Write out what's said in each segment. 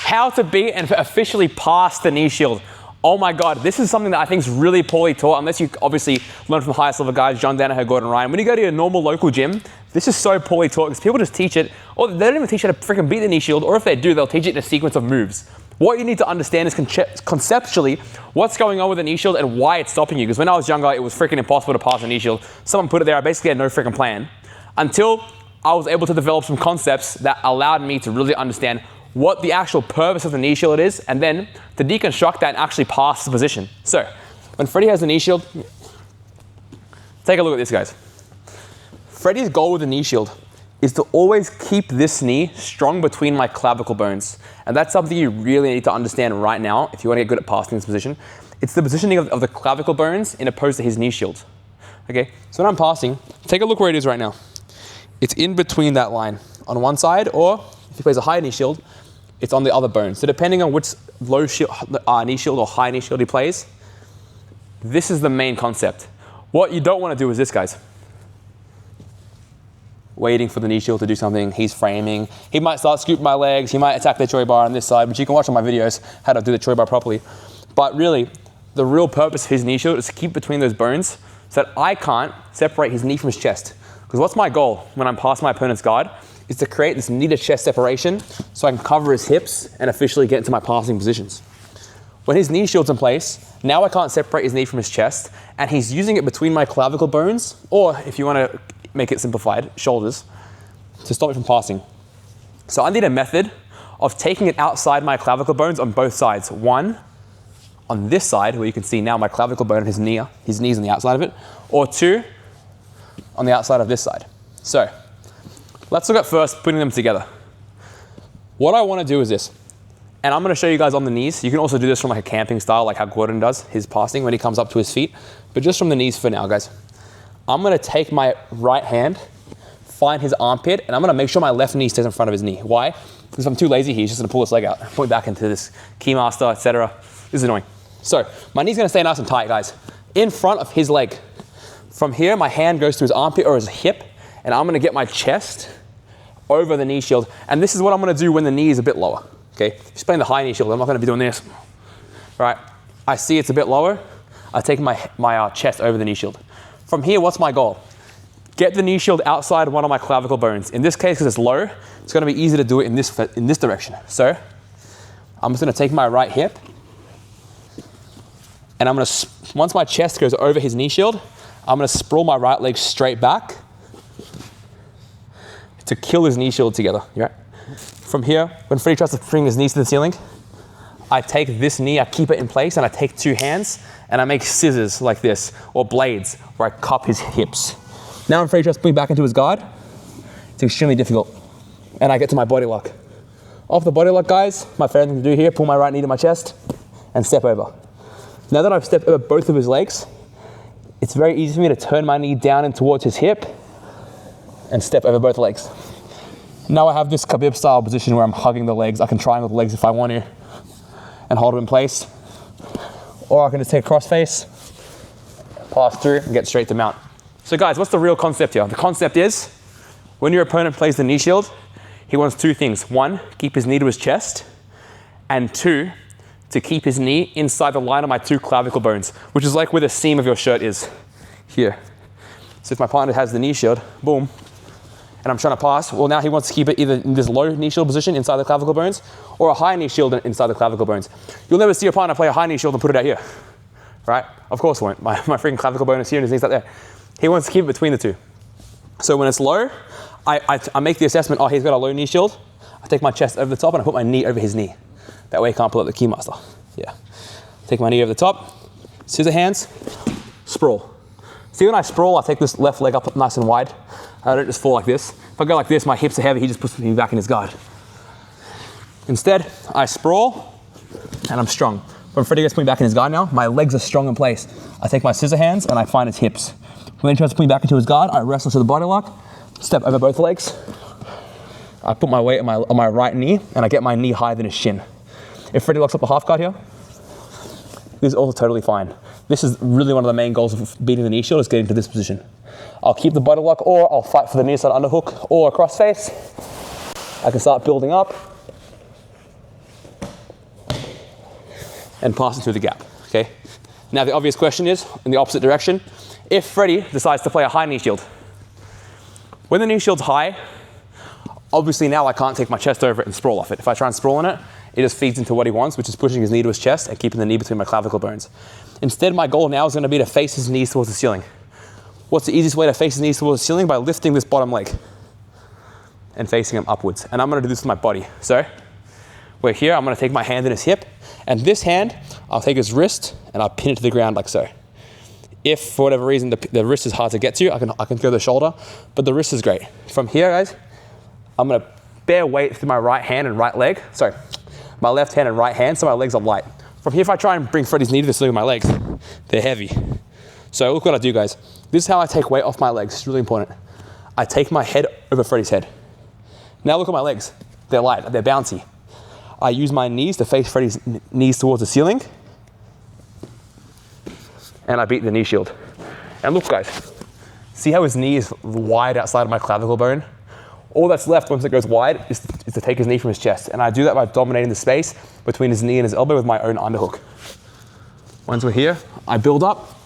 How to beat and officially pass the knee shield. Oh my God, this is something that I think is really poorly taught, unless you obviously learn from the highest level guys, John Danaher, Gordon Ryan. When you go to your normal local gym, this is so poorly taught because people just teach it, or they don't even teach you how to freaking beat the knee shield, or if they do, they'll teach it in a sequence of moves. What you need to understand is conceptually what's going on with the knee shield and why it's stopping you. Because when I was younger, it was freaking impossible to pass a knee shield. Someone put it there, I basically had no freaking plan. Until I was able to develop some concepts that allowed me to really understand what the actual purpose of the knee shield is, and then to deconstruct that and actually pass the position. So, when Freddie has the knee shield, take a look at this, guys. Freddie's goal with the knee shield is to always keep this knee strong between my clavicle bones. And that's something you really need to understand right now if you want to get good at passing this position. It's the positioning of the clavicle bones in opposed to his knee shield. Okay, so when I'm passing, take a look where it is right now. It's in between that line on one side, or if he plays a high knee shield, it's on the other bone. So depending on which low knee shield or high knee shield he plays, this is the main concept. What you don't want to do is this, guys. Waiting for the knee shield to do something, he's framing. He might start scooping my legs, he might attack the choi bar on this side, which you can watch on my videos, how to do the choi bar properly. But really, the real purpose of his knee shield is to keep between those bones so that I can't separate his knee from his chest. Because what's my goal when I'm past my opponent's guard is to create this knee to chest separation so I can cover his hips and officially get into my passing positions. When his knee shield's in place, now I can't separate his knee from his chest, and he's using it between my clavicle bones, or if you want to make it simplified, shoulders, to stop me from passing. So I need a method of taking it outside my clavicle bones on both sides. One, on this side, where you can see now my clavicle bone and his knee's on the outside of it, or two, on the outside of this side. So, let's look at first putting them together. What I want to do is this, and I'm going to show you guys on the knees. You can also do this from like a camping style, like how Gordon does his passing when he comes up to his feet, but just from the knees for now, guys. I'm going to take my right hand, find his armpit, and I'm going to make sure my left knee stays in front of his knee. Why? Because if I'm too lazy, he's just going to pull his leg out, point back into this keymaster, etc. This is annoying. So my knee's going to stay nice and tight, guys, in front of his leg. From here, my hand goes to his armpit or his hip, and I'm going to get my chest over the knee shield. And this is what I'm going to do when the knee is a bit lower. Okay, if he's playing the high knee shield, I'm not going to be doing this. Right? I see it's a bit lower. I take my chest over the knee shield. From here, what's my goal? Get the knee shield outside one of my clavicle bones. In this case, because it's low, it's going to be easy to do it in this direction. So I'm just going to take my right hip, and I'm going to, once my chest goes over his knee shield, I'm going to sprawl my right leg straight back to kill his knee shield together. Right? From here, when Freddie tries to bring his knees to the ceiling, I take this knee, I keep it in place, and I take two hands, and I make scissors like this, or blades, where I cup his hips. Now when Freddie tries to bring back into his guard, it's extremely difficult. And I get to my body lock. Off the body lock, guys, my favorite thing to do here, pull my right knee to my chest, and step over. Now that I've stepped over both of his legs, it's very easy for me to turn my knee down and towards his hip, and step over both legs. Now I have this Khabib style position where I'm hugging the legs. I can triangle the legs if I want to, and hold them in place. Or I can just take a crossface, pass through, and get straight to mount. So guys, what's the real concept here? The concept is, when your opponent plays the knee shield, he wants two things. One, keep his knee to his chest, and two, to keep his knee inside the line of my two clavicle bones, which is like where the seam of your shirt is, here. So if my partner has the knee shield, boom, and I'm trying to pass, well now he wants to keep it either in this low knee shield position inside the clavicle bones, or a high knee shield inside the clavicle bones. You'll never see your partner play a high knee shield and put it out here, right? Of course it won't. My freaking clavicle bone is here and his knee's out there. He wants to keep it between the two. So when it's low, I make the assessment, oh, he's got a low knee shield. I take my chest over the top and I put my knee over his knee. That way he can't pull up the keymaster. Yeah. Take my knee over the top, scissor hands, sprawl. See, when I sprawl, I take this left leg up nice and wide. I don't just fall like this. If I go like this, my hips are heavy, he just puts me back in his guard. Instead, I sprawl, and I'm strong. When Freddie gets me back in his guard now, my legs are strong in place. I take my scissor hands, and I find his hips. When he tries to put me back into his guard, I wrestle to the body lock, step over both legs. I put my weight on my right knee, and I get my knee higher than his shin. If Freddie locks up the half guard here, this is also totally fine. This is really one of the main goals of beating the knee shield, is getting to this position. I'll keep the body lock, or I'll fight for the near side underhook or a crossface. I can start building up. and pass it through the gap, okay? Now the obvious question is, in the opposite direction, if Freddie decides to play a high knee shield. When the knee shield's high, obviously now I can't take my chest over it and sprawl off it. If I try and sprawl on it, it just feeds into what he wants, which is pushing his knee to his chest and keeping the knee between my clavicle bones. Instead, my goal now is going to be to face his knees towards the ceiling. What's the easiest way to face his knees towards the ceiling? By lifting this bottom leg and facing him upwards. And I'm going to do this with my body. So we're here, I'm going to take my hand in his hip, and this hand, I'll take his wrist and I'll pin it to the ground like so. If for whatever reason the wrist is hard to get to, I can go the shoulder, but the wrist is great. From here, guys, I'm going to bear weight through my right hand and right leg. Sorry, my left hand and right hand, so my legs are light. From here, if I try and bring Freddie's knee to the ceiling with my legs, they're heavy. So look what I do, guys. This is how I take weight off my legs. It's really important. I take my head over Freddie's head. Now look at my legs. They're light, they're bouncy. I use my knees to face Freddie's knees towards the ceiling, and I beat the knee shield. And look, guys, see how his knee is wide outside of my clavicle bone? All that's left once it goes wide is to take his knee from his chest. And I do that by dominating the space between his knee and his elbow with my own underhook. Once we're here, I build up,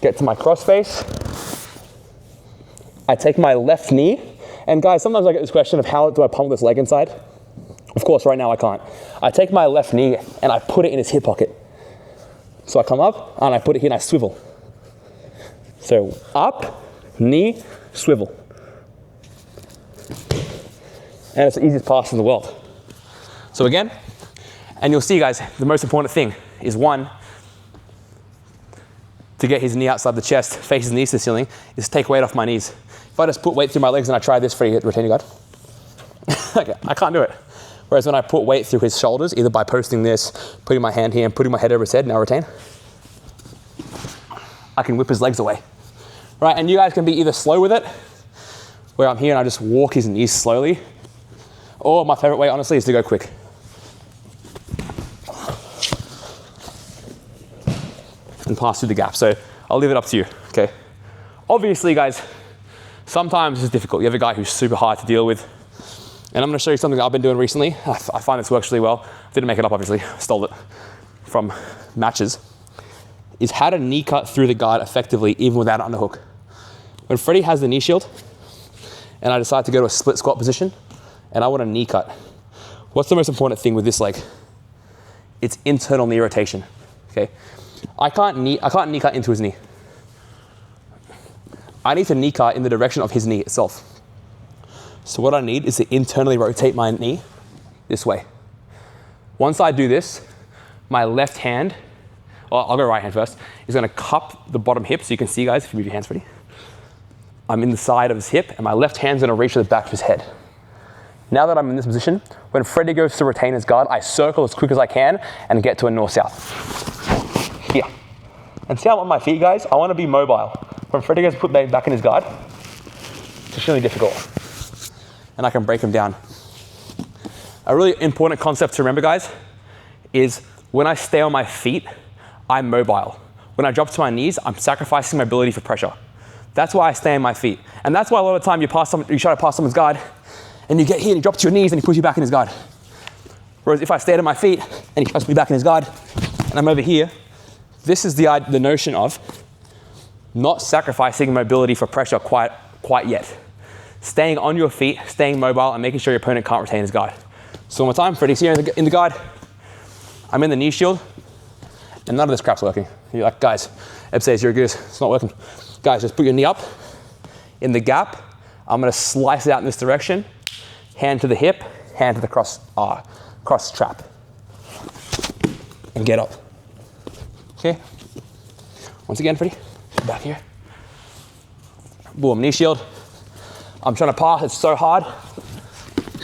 get to my cross face. I take my left knee. And guys, sometimes I get this question of how do I pummel this leg inside? Of course, right now I can't. I take my left knee and I put it in his hip pocket. So I come up and I put it here and I swivel. So up, knee, swivel. And it's the easiest pass in the world. So again, and you'll see, guys, the most important thing is, one, to get his knee outside the chest, face his knees to the ceiling, is to take weight off my knees. If I just put weight through my legs and I try this for a retaining guard, okay, I can't do it. Whereas when I put weight through his shoulders, either by posting this, putting my hand here and putting my head over his head, now retain, I can whip his legs away. Right, and you guys can be either slow with it, where I'm here and I just walk his knees slowly, or my favorite way, honestly, is to go quick. And pass through the gap. So I'll leave it up to you, okay? Obviously, guys, sometimes it's difficult. You have a guy who's super hard to deal with. And I'm gonna show you something that I've been doing recently. I find this works really well. Didn't make it up, obviously. Stole it from matches. Is how to knee cut through the guard effectively, even without an underhook. When Freddie has the knee shield, and I decide to go to a split squat position, and I want a knee cut, what's the most important thing with this leg? It's internal knee rotation, okay? I can't knee cut into his knee. I need to knee cut in the direction of his knee itself. So what I need is to internally rotate my knee this way. Once I do this, my left hand, well, I'll go right hand first, is gonna cup the bottom hip, so you can see, guys, if you move your hands, Freddie. I'm in the side of his hip, and my left hand's gonna reach to the back of his head. Now that I'm in this position, when Freddie goes to retain his guard, I circle as quick as I can and get to a north-south. Here. And see how I'm on my feet, guys? I wanna be mobile. When Freddie goes to put me back in his guard, it's extremely difficult. And I can break him down. A really important concept to remember, guys, is when I stay on my feet, I'm mobile. When I drop to my knees, I'm sacrificing my ability for pressure. That's why I stay on my feet. And that's why a lot of the time you try to pass someone's guard, and you get here and you drop to your knees and he puts you back in his guard. Whereas if I stayed on my feet and he puts me back in his guard, and I'm over here, this is the notion of not sacrificing mobility for pressure quite yet. Staying on your feet, staying mobile, and making sure your opponent can't retain his guard. So one more time, Freddie's here in the guard. I'm in the knee shield, and none of this crap's working. You're like, guys, Eb says you're good, it's not working. Guys, just put your knee up in the gap. I'm gonna slice it out in this direction, hand to the hip, hand to the cross trap, and get up. Okay? Once again, Freddie, back here. Boom, knee shield. I'm trying to pass, it's so hard.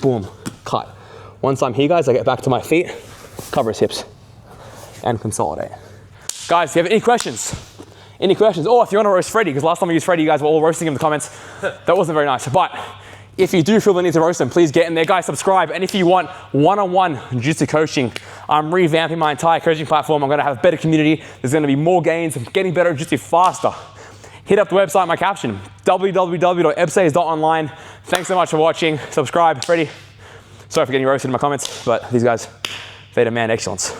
Boom, cut. Once I'm here, guys, I get back to my feet, cover his hips, and consolidate. Guys, if you have any questions, or if you want to roast Freddie, because last time we used Freddie, you guys were all roasting him in the comments. That wasn't very nice. But if you do feel the need to roast him, please get in there. Guys, subscribe. And if you want one-on-one jiu-jitsu coaching, I'm revamping my entire coaching platform. I'm going to have a better community. There's going to be more gains. I'm getting better at jiu-jitsu faster. Hit up the website, my caption, www.ebsays.online. Thanks so much for watching. Subscribe. Freddie, sorry for getting roasted in my comments, but these guys, they demand excellence.